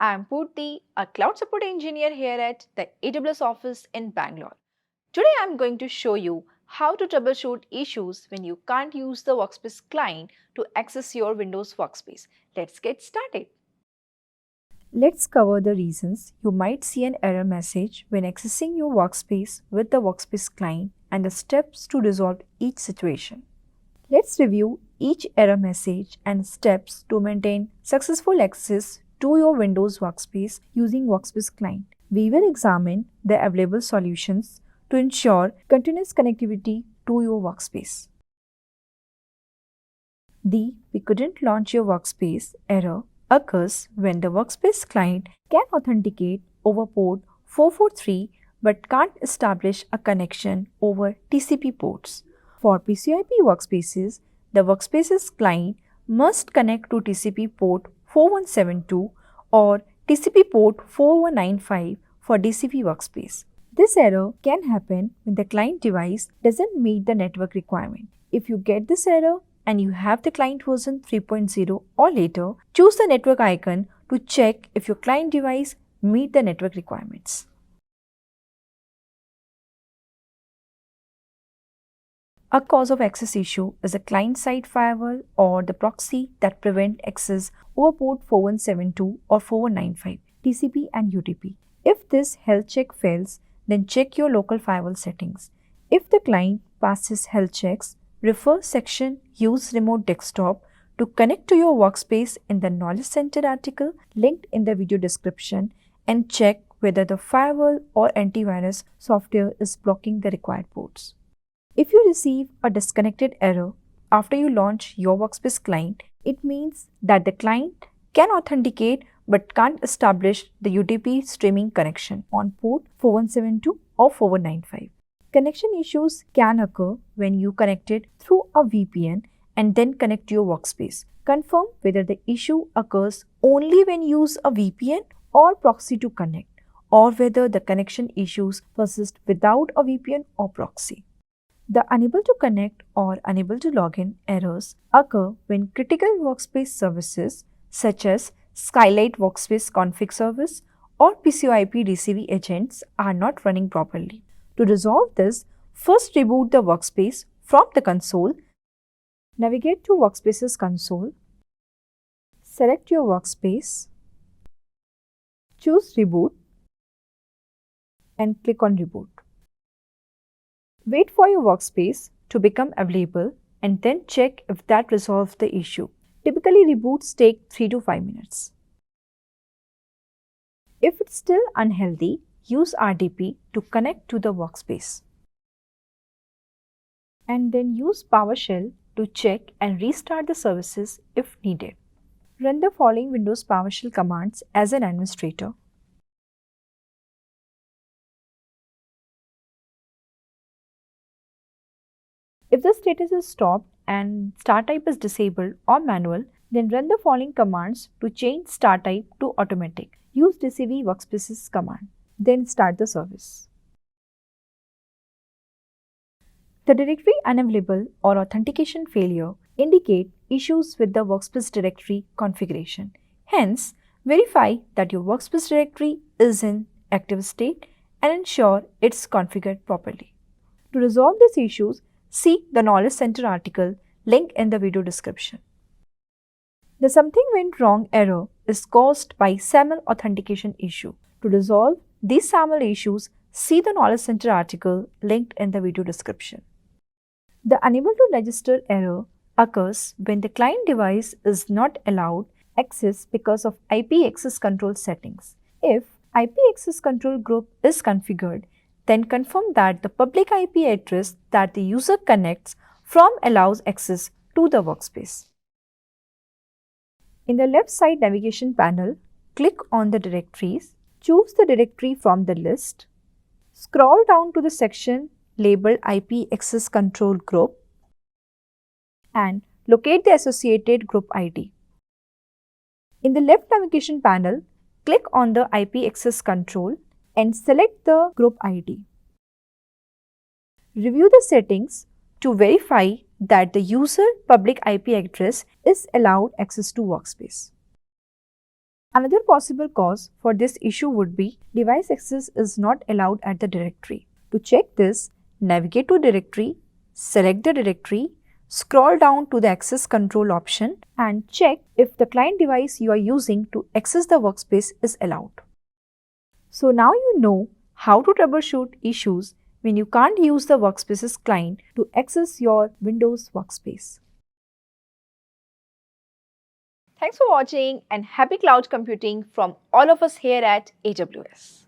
I'm Purti, a cloud support engineer here at the AWS office in Bangalore. Today I'm going to show you how to troubleshoot issues when you can't use the WorkSpace client to access your Windows workspace. Let's get started. Let's cover the reasons you might see an error message when accessing your workspace with the WorkSpace client and the steps to resolve each situation. Let's review each error message and steps to maintain successful access to your Windows workspace using WorkSpace client. We will examine the available solutions to ensure continuous connectivity to your workspace. The "we couldn't launch your workspace" error occurs when the workspace client can authenticate over port 443 but can't establish a connection over TCP ports. For PCIP workspaces, the WorkSpaces client must connect to TCP port 4172 or TCP port 4195 for DCP workspace. This error can happen when the client device doesn't meet the network requirement. If you get this error and you have the client version 3.0 or later, choose the network icon to check if your client device meets the network requirements. A cause of access issue is a client-side firewall or the proxy that prevent access over port 4172 or 4195, TCP and UDP. If this health check fails, then check your local firewall settings. If the client passes health checks, refer section Use Remote Desktop to connect to your workspace in the Knowledge Center article linked in the video description and check whether the firewall or antivirus software is blocking the required ports. If you receive a disconnected error after you launch your workspace client, it means that the client can authenticate but can't establish the UDP streaming connection on port 4172 or 4195. Connection issues can occur when you connect it through a VPN and then connect to your workspace. Confirm whether the issue occurs only when you use a VPN or proxy to connect, or whether the connection issues persist without a VPN or proxy. The unable to connect or unable to log in errors occur when critical workspace services such as Skylight Workspace Config Service or PCIP DCV agents are not running properly. To resolve this, first reboot the workspace from the console. Navigate to Workspaces console. Select your workspace. Choose Reboot and click on Reboot. Wait for your workspace to become available and then check if that resolves the issue. Typically, reboots take 3 to 5 minutes. If it's still unhealthy, use RDP to connect to the workspace. And then use PowerShell to check and restart the services if needed. Run the following Windows PowerShell commands as an administrator. If the status is stopped and start type is disabled or manual, then run the following commands to change start type to automatic. Use DCV workspaces command. Then start the service. The directory unavailable or authentication failure indicate issues with the workspace directory configuration. Hence, verify that your workspace directory is in active state and ensure it's configured properly. To resolve these issues, see the Knowledge Center article linked in the video description. The "something went wrong" error is caused by SAML authentication issue. To resolve these SAML issues, see the Knowledge Center article linked in the video description. The unable to register error occurs when the client device is not allowed access because of IP access control settings. If IP access control group is configured, then confirm that the public IP address that the user connects from allows access to the workspace. In the left side navigation panel, click on the directories, choose the directory from the list, scroll down to the section labeled IP access control group and locate the associated group ID. In the left navigation panel, click on the IP access control and select the group ID. Review the settings to verify that the user public IP address is allowed access to workspace. Another possible cause for this issue would be device access is not allowed at the directory. To check this, navigate to directory, select the directory, scroll down to the access control option and check if the client device you are using to access the workspace is allowed. So now you know how to troubleshoot issues when you can't use the Workspaces client to access your Windows workspace. Thanks for watching and happy cloud computing from all of us here at AWS.